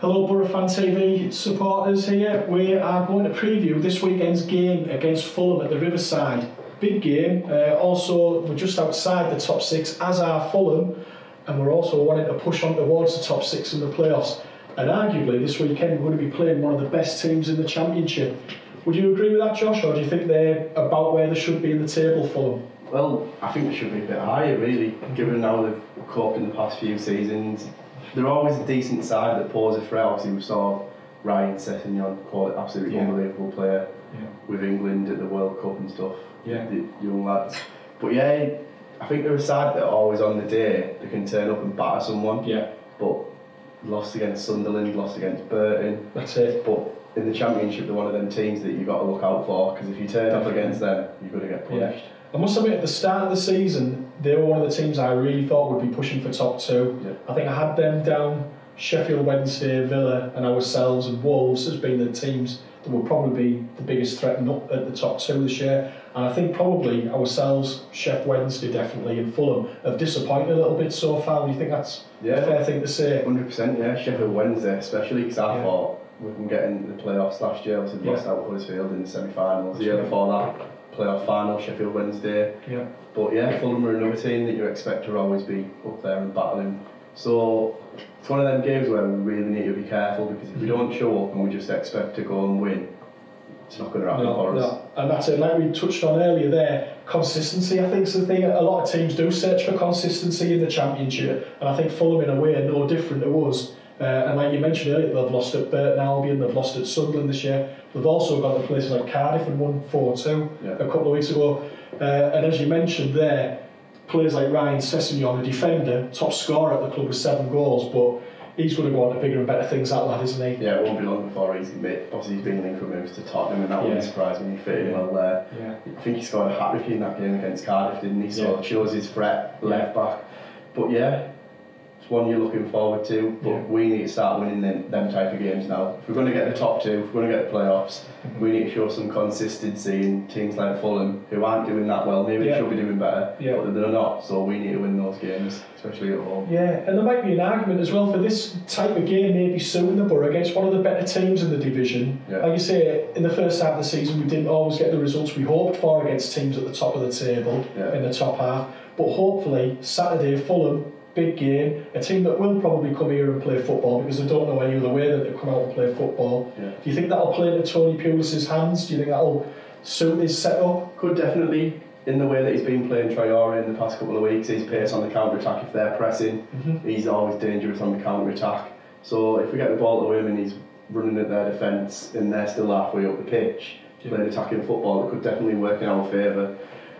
Hello Boro Fan TV supporters here. We are going to preview this weekend's game against Fulham at the Riverside. Big game. Also, we're just outside the top six, as are Fulham, and we're also wanting to push on towards the top six in the playoffs. And arguably this weekend we're going to be playing one of the best teams in the Championship. Would you agree with that, Josh, or do you think they're about where they should be in the table, Fulham? Well, I think they should be a bit higher, really, given how they've coped in the past few seasons. They're always a decent side that pose a threat. Obviously, we saw Ryan Sessegnon, absolutely unbelievable player with England at the World Cup and stuff. The young lads. But yeah, I think they're a side that are always on the day they can turn up and batter someone. But lost against Sunderland, lost against Burton. That's it. But in the Championship, they're one of them teams that you've got to look out for, because if you turn up against them, you're going to get punished. I must admit, at the start of the season, they were one of the teams I really thought would be pushing for top two. I think I had them down, Sheffield Wednesday, Villa and ourselves and Wolves as being the teams that will probably be the biggest threat at the top two this year. And I think probably ourselves, Sheffield Wednesday definitely, and Fulham have disappointed a little bit so far. Do you think that's a fair thing to say? 100%, yeah. Sheffield Wednesday especially, because I thought we can get into the playoffs last year. Obviously lost out with Huddersfield in the semi-finals. The year before that, playoff final, Sheffield Wednesday. But yeah, Fulham are another team that you expect to always be up there and battling. So it's one of them games where we really need to be careful, because if we don't show up and we just expect to go and win, it's not going to happen for us. And that's it, like we touched on earlier there, consistency I think is the thing. A lot of teams do search for consistency in the Championship, and I think Fulham in a way are no different to us. And like you mentioned earlier, they've lost at Burton Albion, they've lost at Sunderland this year. They've also got to places like Cardiff and won 4-2 a couple of weeks ago. And as you mentioned there, players like Ryan Sessegnon, a defender, top scorer at the club with 7 goals, but he's going to go on to bigger and better things, that lad, isn't he? Yeah, it won't be long before obviously he's been linked for moves to Tottenham, and that wouldn't surprise me. He fit in well there. I think he scored a hat-trick in that game against Cardiff, didn't he? So it shows his threat, left back. But yeah, it's one you're looking forward to, but we need to start winning them type of games now. If we're going to get the top two, if we're going to get the playoffs, we need to show some consistency in teams like Fulham, who aren't doing that well. Maybe they should be doing better, but they're not, so we need to win those games, especially at home. And there might be an argument as well for this type of game maybe suiting the Boro against one of the better teams in the division. Like you say, in the first half of the season we didn't always get the results we hoped for against teams at the top of the table, in the top half, but hopefully Saturday, Fulham, big game, a team that will probably come here and play football, because they don't know any other way that they come out and play football. Do you think that'll play into Tony Pulis's hands? Do you think that'll suit his setup? Could definitely, in the way that he's been playing Traore in the past couple of weeks. His pace on the counter-attack, if they're pressing, he's always dangerous on the counter-attack. So if we get the ball to him and he's running at their defence and they're still halfway up the pitch, playing attacking football, it could definitely work in our favour.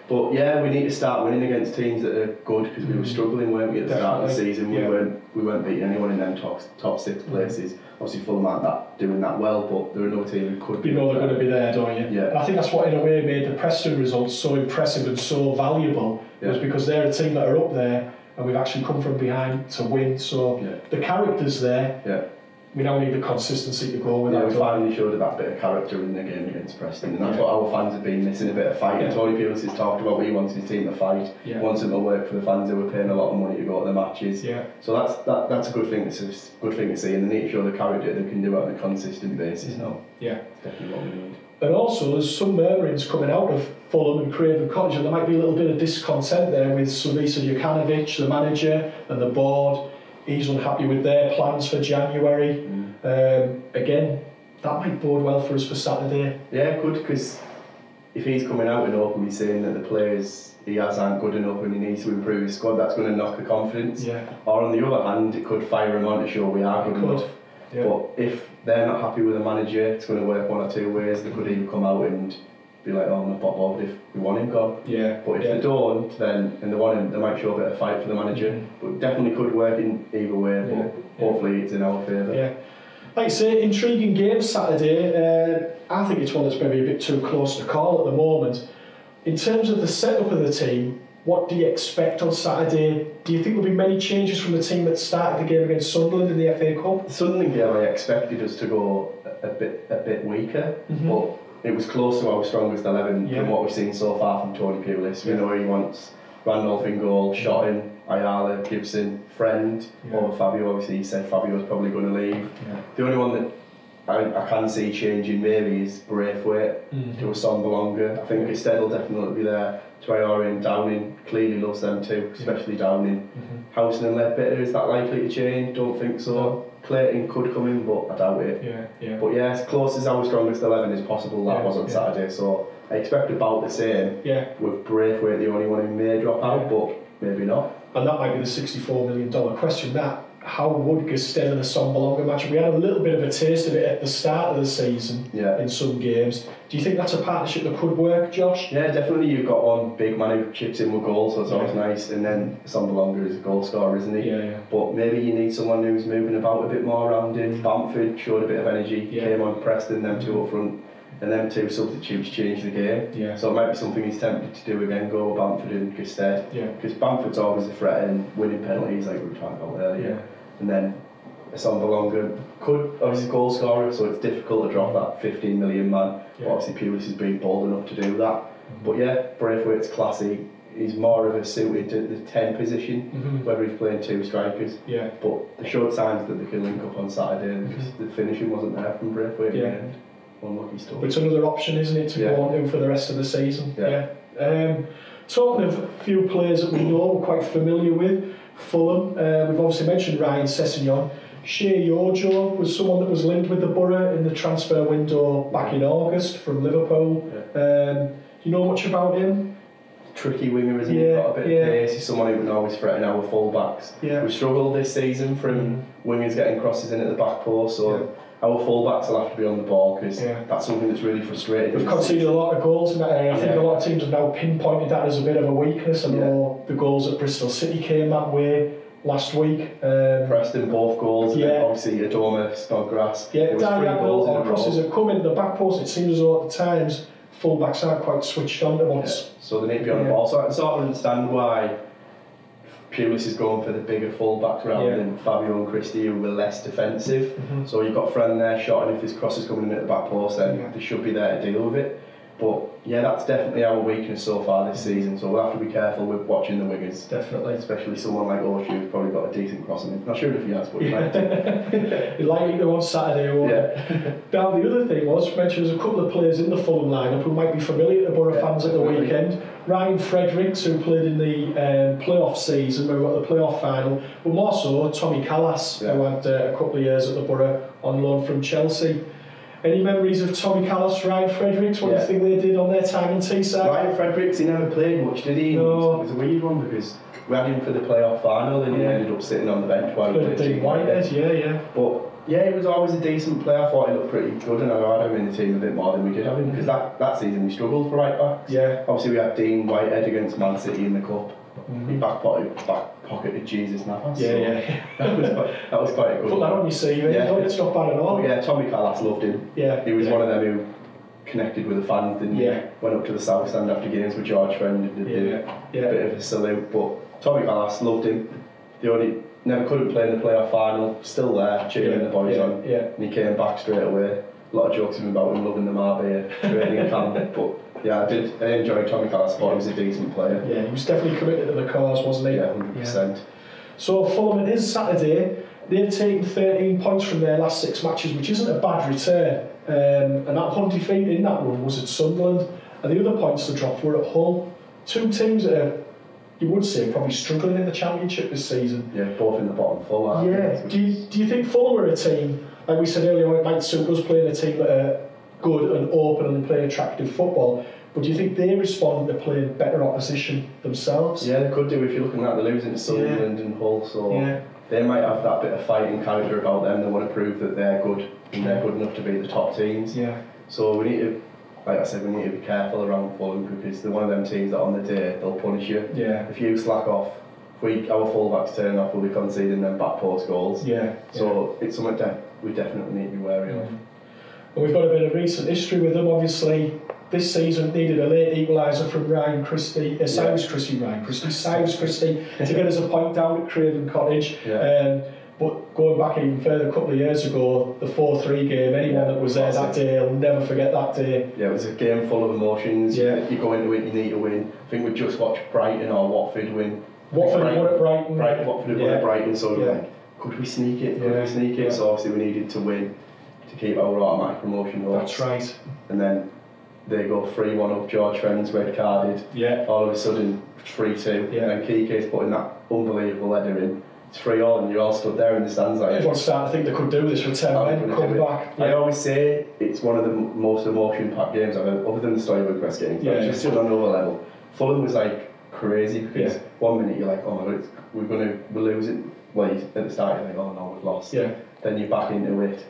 But yeah, we need to start winning against teams that are good, because we were struggling, weren't we, at the start of the season. We weren't beating anyone in them top 6 places. Obviously Fulham aren't doing that well, but they're another team who could be. You know they're going to be there, don't you? And I think that's what in a way made the Preston results so impressive and so valuable, was because they're a team that are up there and we've actually come from behind to win. So the character's there. We now need the consistency to go with that. We finally showed that bit of character in the game against Preston, and that's what our fans have been missing, a bit of fight. And Tony Pulis has talked about what he wants his team to fight, wants them to work for the fans who are paying a lot of money to go to the matches. So that's a good thing to see, and they need to show the character they can do it on a consistent basis now. It's definitely what we need. And also, there's some murmurings coming out of Fulham and Craven Cottage, and there might be a little bit of discontent there with Savisa Jokanovic, the manager, and the board. He's unhappy with their plans for January. Again, that might bode well for us for Saturday. Yeah, good, because if he's coming out and openly saying that the players he has aren't good enough and he needs to improve his squad, that's going to knock the confidence. Or on the other hand, it could fire him on to show we are good enough. But if they're not happy with the manager, it's going to work one or two ways. They could even come out and be like, oh, I'm not bothered if we want him gone. But if they don't, then and they want him, they might show a bit of fight for the manager. But it definitely could work in either way. But hopefully it's in our favour. Like I say, intriguing game Saturday. I think it's one that's maybe a bit too close to call at the moment. In terms of the setup of the team, what do you expect on Saturday? Do you think there'll be many changes from the team that started the game against Sunderland in the FA Cup? The Sunderland game, I expected us to go a bit weaker, but it was close to our strongest 11 from what we've seen so far from Tony Pulis. We know he wants Randolph in goal, shot in, Ayala, Gibson, Friend over Fabio. Obviously, he said Fabio's probably going to leave. The only one that I can see changing maybe is Braithwaite to a Sombalonga. I think Gusted will definitely be there. Traore and Downing clearly loves them too, especially Downing. Howson and Ledbetter, is that likely to change? Don't think so. No. Clayton could come in, but I doubt it. But yeah, as close as our strongest 11 is possible, that was on Saturday. So I expect about the same. With Braithwaite the only one who may drop out, but maybe not. And that might be the $64 million question. That how would Gusted and a Sombalonga match? We had a little bit of a taste of it at the start of the season in some games. Do you think that's a partnership that could work, Josh? Yeah, definitely. You've got one big man who chips in with goals, so it's always nice. And then Sombalonga is a goal scorer, isn't he? But maybe you need someone who's moving about a bit more around him. Bamford showed a bit of energy, came on Preston, them two up front. And them two substitutes changed the game. So it might be something he's tempted to do again, go with Bamford and Gusted. Because Bamford's always a threat and winning penalties, like we were talking about earlier. And then Sombalonga could, obviously, goal scorer, so it's difficult to drop that 15 million man. Obviously, Pulis has been bold enough to do that. But yeah, Braithwaite's classy. He's more of a suited to the 10 position, whether he's playing two strikers. But the short signs that they can link up on Saturday, because the finishing wasn't there from Braithwaite in the end. Unlucky stuff. But it's another option, isn't it, to go on to for the rest of the season? Talking of a few players that we know, we're quite familiar with, Fulham, we've obviously mentioned Ryan Sessegnon. Shea Yojo was someone that was linked with the Boro in the transfer window back in August from Liverpool. Do you know much about him? Tricky winger, isn't he? Got a bit of pace. He's someone who can always threaten our full-backs. We've struggled this season from wingers getting crosses in at the back post, so our full-backs will have to be on the ball, because that's something that's really frustrating. We've conceded a lot of goals in that area. I think a lot of teams have now pinpointed that as a bit of a weakness. I know the goals at Bristol City came that way last week. Preston, both goals, and then obviously Adoma, Snodgrass. There was 3 goals in a row. Crosses have come into the back post. It seems as though at the times full-backs aren't quite switched on to once. So they need to be on the ball. So I can sort of understand why Pulis is going for the bigger full-backs rather than Fabio and Christie, who were less defensive. So you've got Friend there shot, and if his cross is coming in at the back post, then they should be there to deal with it. But yeah, that's definitely our weakness so far this season, so we'll have to be careful with watching the wingers. Definitely. Especially someone like Oshu, who's probably got a decent crossing in. Not sure if he has, but he might. He's likely to on Saturday, won't he? Now, the other thing was, mentioned there's a couple of players in the Fulham lineup who might be familiar to Boro fans at the weekend. Ryan Fredericks, who played in the playoff season, where we got the playoff final, but more so Tommy Callas, who had a couple of years at the Boro on loan from Chelsea. Any memories of Tommy Callas, Ryan Fredericks? What do you think they did on their time in Teesside? Ryan Fredericks, he never played much, did he? No. It was a weird one, because we had him for the playoff final and he ended up sitting on the bench while he played Dean Whitehead, But yeah, he was always a decent player. I thought he looked pretty good, and I had him in the team a bit more than we did have him, because that season we struggled for right backs. Obviously we had Dean Whitehead against Man City in the cup. He back pocketed Jesus Navas. That was quite a good. Put that on your CV. It's not bad at all. But yeah, Tommy Callas loved him. He was one of them who connected with the fans, didn't he? Went up to the south stand after games with George Friend and did a bit of a salute. But Tommy Callas loved him. Never couldn't play in the playoff final. Still there, cheering the boys on. And he came back straight away. A lot of jokes about him loving the Marbella training camp, but yeah, I enjoyed Tommy Callas. Thought he was a decent player. Yeah, he was definitely committed to the cause, wasn't he? 100%. So Fulham, it is Saturday. They've taken 13 points from their last 6 matches, which isn't a bad return. And that one defeat in that run was at Sunderland, and the other points they dropped were at Hull. 2 teams that are, you would say, probably struggling in the Championship this season. Yeah, both in the bottom 4, aren't they? Do you think Fulham are a team, like we said earlier, it might suit us playing a team that are good and open and play attractive football, but do you think they respond to playing better opposition themselves? Yeah, they could do. If you're looking at, they're losing to Sunderland and Hull, so they might have that bit of fighting character about them. They want to prove that they're good and they're good enough to beat the top teams. So we need to, like I said, we need to be careful around Fulham, because they're one of them teams that on the day they'll punish you. If you slack off, if our full-backs turn off, we'll be conceding them back post goals. So it's something that we definitely need to be wary of. And we've got a bit of recent history with them. Obviously, this season needed a late equaliser from Cyrus Christie to get us a point down at Craven Cottage. But But going back even further, a couple of years ago, the 4-3 game, anyone that was there that day will never forget that day. Yeah, it was a game full of emotions. Yeah. You go into it, you need to win. I think we just watched Brighton or Watford win. Watford won at Brighton. Watford won at Brighton, so like, could we sneak it? Could we sneak it? So obviously we needed to win to keep our automatic promotion hopes. That's right. And then they go 3-1 up, George Friends red carded. Yeah. All of a sudden 3-2. Yeah. And then Kike's putting that unbelievable header in. It's 3-all, and you're all stood there in the stands like. Everyone's starting to think they could do this for 10 men, come back. I always say it's one of the most emotion-packed games I've ever, other than the Storywood Press games. Yeah. Just still on another level. Fulham was like crazy because 1 minute you're like, oh my god, we're losing. Well, at the start you're like, oh no, we've lost. Yeah. Then you're back into it.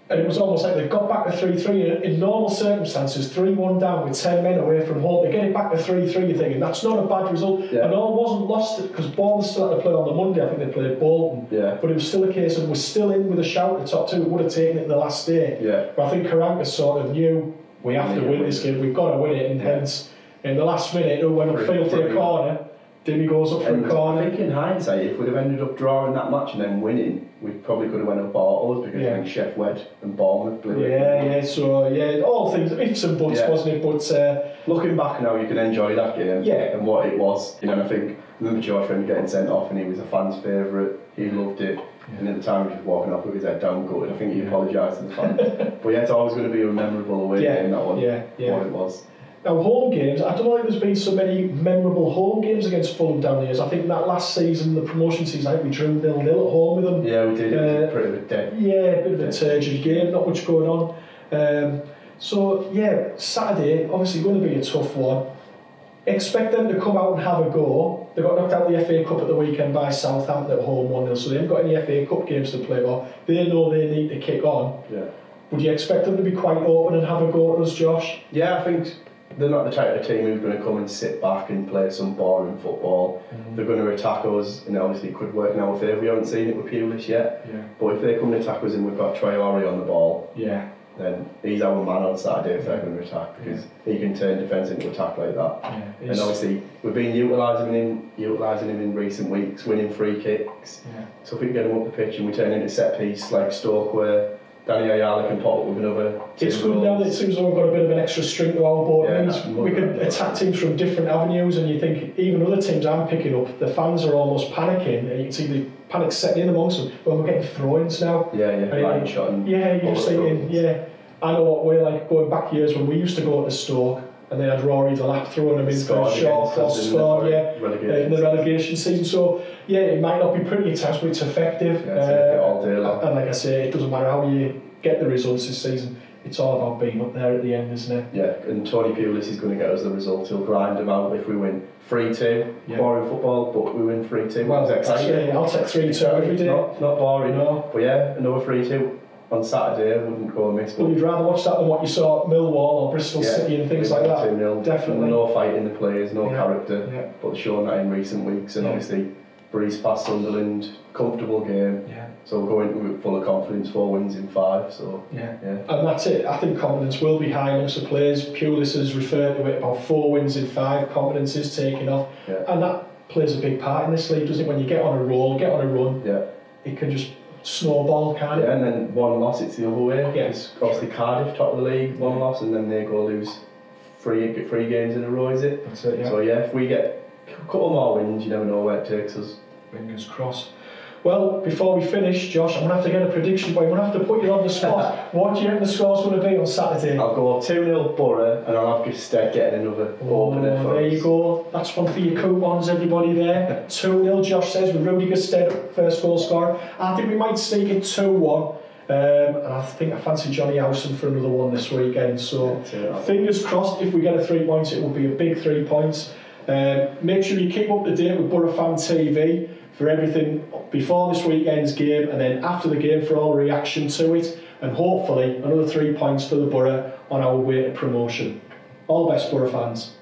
And it was almost like they got back to 3-3 in normal circumstances, 3-1 down with 10 men away from home. They get it back to 3-3, you're thinking that's not a bad result. Yeah. And all wasn't lost because Bournemouth still had to play on the Monday. I think they played Bolton. Yeah. But it was still a case of we're still in with a shout at the top two. It would have taken it the last day. Yeah. But I think Karanka sort of knew we have to win this game. We've got to win it, and hence in the last minute, who went upfield for a corner. Dimmy goes up for a corner. I think in hindsight, if we'd have ended up drawing that match and then winning, we probably could have went up autos because I think Chef Wed and Bournemouth blew it. So all things, ifs and buts, wasn't it? But looking back now, you can enjoy that game and what it was. You know, and I remember Josh Frankland getting sent off, and he was a fan's favourite. He loved it. And at the time, he was walking off with his head down gutted. I think he apologised to the fans. But it's always going to be a memorable away game, that one. What it was. Now, home games, I don't think there's been so many memorable home games against Fulham down the years. I think that last season, the promotion season, I think we drew 0-0 at home with them. Yeah, we did. It was pretty dead. Yeah, a bit of a turgid game, not much going on. Saturday, obviously going to be a tough one. Expect them to come out and have a go. They got knocked out of the FA Cup at the weekend by Southampton at home 1-0, so they haven't got any FA Cup games to play for. They know they need to kick on. Yeah. Would you expect them to be quite open and have a go at us, Josh? Yeah, I think they're not the type of team who's going to come and sit back and play some boring football. They're going to attack us, and obviously it could work in our favour. We haven't seen it with Pulis yet. Yeah. But if they come and attack us and we've got Traore on the ball, then he's our man on Saturday if they're going to attack, because he can turn defence into attack like that. Yeah, and obviously we've been utilising him in recent weeks, winning free kicks. Yeah. So if we can get him up the pitch and we turn into set piece like Stoke, where Danny Ayala can pop up with another. It's good now that it seems like we've got a bit of an extra string to our board. We could attack teams from different avenues, and you think even other teams I'm picking up, the fans are almost panicking, and you can see the panic setting in amongst them. Well, we're getting throw-ins now. Line shot. You're just thinking, I know what we're like going back years when we used to go to Stoke, and they had Rory Delap throwing them in for a short cross score, in the relegation season. So it might not be pretty attached, but it's effective. And like I say, it doesn't matter how you get the results this season. It's all about being up there at the end, isn't it? Yeah, and Tony Pulis is going to get us the result. He'll grind them out if we win 3-2. Boring football, but we win 3-2. Well, I'll take 3-2 every day. Not boring, no. But another 3-2. On Saturday, I wouldn't go amiss. Well, you'd rather watch that than what you saw at Millwall or Bristol City and things like that. 2-0. Definitely. No fight in the players, no character. But they've shown that in recent weeks, and obviously breeze past Sunderland, comfortable game. So we're going full of confidence, 4 wins in 5. So and that's it. I think confidence will be high amongst the players. Pulis has referred to it about 4 wins in 5. Confidence is taking off, and that plays a big part in this league, doesn't it? When you get on a roll, get on a run, it can just snowball, can't it? And then 1 loss, it's the other way. It's obviously Cardiff top of the league, 1 loss, and then they go lose 3 games in a row, is it? That's it, So if we get a couple more wins, you never know where it takes us. Fingers crossed. Well, before we finish, Josh, I'm going to have to get a prediction, but I'm going to have to put you on the spot. What do you reckon the score's going to be on Saturday? I'll go 2-0 Boro, and I'll have Gusted getting another opener for there us. You go. That's one for your coupons, everybody there. 2-0, Josh says, with Rudy Gusted, first goal scorer. I think we might sneak it 2-1. And I think I fancy Johnny Howson for another one this weekend. So, fingers crossed, if we get a 3 points, it will be a big 3 points. Make sure you keep up to date with Boro Fan TV for everything before this weekend's game, and then after the game for all reaction to it, and hopefully another 3 points for the Boro on our way to promotion. All the best, Boro fans.